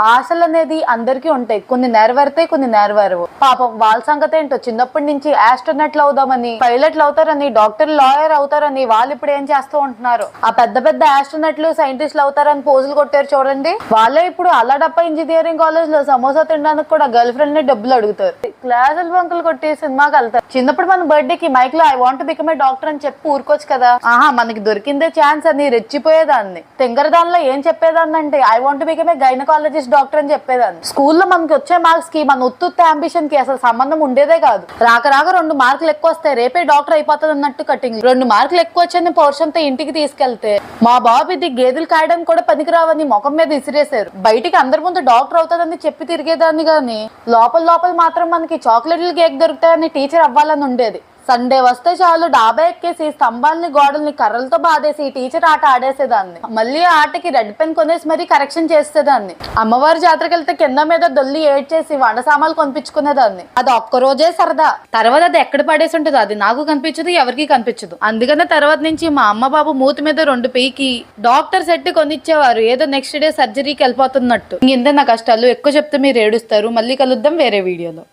ఆశలు అనేది అందరికీ ఉంటాయి, కొన్ని నెరవేరుతాయి, కొన్ని నెరవేరవు. పాపం వాళ్ళ సంగతి ఏంటో, చిన్నప్పటి నుంచి ఆస్ట్రోనట్లు అవుదామని, పైలట్లు అవుతారని, డాక్టర్ లాయర్ అవుతారని వాళ్ళు ఇప్పుడు ఏం చేస్తూ ఉంటున్నారు. ఆ పెద్ద పెద్ద ఆస్ట్రోనట్లు సైంటిస్టులు అవుతారని పోజులు కొట్టారు చూడండి, వాళ్ళే ఇప్పుడు అల్లాడప్ప ఇంజనీరింగ్ కాలేజ్ లో సమోసా తినడానికి కూడా గర్ల్ ఫ్రెండ్ ని డబ్బులు అడుగుతారు. క్లాసులు బంకులు కొట్టి సినిమాకి వెళ్తారు. చిన్నప్పుడు మన బర్త్డే కి మైక్ లో I want become a doctor అని చెప్పి ఊరుకోవచ్చు కదా. ఆహా, మనకి దొరికిందే ఛాన్స్ అని రెచ్చిపోయేదాన్ని. తింగరదానిలో ఏం చెప్పేదాన్ని అంటే I want become a gynaecologist doctor అని చెప్పేదాన్ని. స్కూల్లో మనకి వచ్చే మార్క్స్ కి, మన ఉత్తుత్త అంబిషన్ కి అసలు సంబంధం ఉండేదే కాదు. రాక 2 మార్కులు ఎక్కువ వస్తే రేపే డాక్టర్ అయిపోతుంది అన్నట్టు కటింగ్. 2 మార్కులు ఎక్కువ వచ్చని పౌరుషంతో ఇంటికి తీసుకెళ్తే మా బాబు ఇది గేదెలు కాయడానికి కూడా పనికిరావని ముఖం మీద ఇసిరేశారు. బయటికి అందరి ముందు డాక్టర్ అవుతుందని చెప్పి తిరిగేదాన్ని గాని లోపల మాత్రం మనకి చాక్లెట్లు కేక్ దొరుకుతాయని టీచర్ అవ్వాలని ఉండేది. సండే వస్తే చాలు డాబా ఎక్కేసి స్తంభాలని గోడల్ని కర్రలతో బాధేసి టీచర్ ఆట ఆడేసేదాన్ని. మళ్ళీ ఆటకి రెడ్ పెన్ కొనేసి మరీ కరెక్షన్ చేసేదాన్ని. అమ్మవారి జాతరకి వెళ్తే కింద మీద దొల్లి ఏడ్చేసి వంట సామాన్లు కొనిపించుకునేదాన్ని. అది ఒక్కరోజే సరదా, తర్వాత అది ఎక్కడ పడేసి ఉంటుంది అది నాకు కనిపించదు, ఎవరికి కనిపించదు. అందుకనే తర్వాత నుంచి మా అమ్మ బాబు మూతి మీద 2 పీకి డాక్టర్ సెట్ కొనిచ్చేవారు, ఏదో నెక్స్ట్ డే సర్జరీకి వెళ్ళిపోతున్నట్టు. ఇంత నా కష్టాలు ఎక్కువ చెప్తే మీరు ఏడుస్తారు. మళ్ళీ కలుద్దాం వేరే వీడియోలో.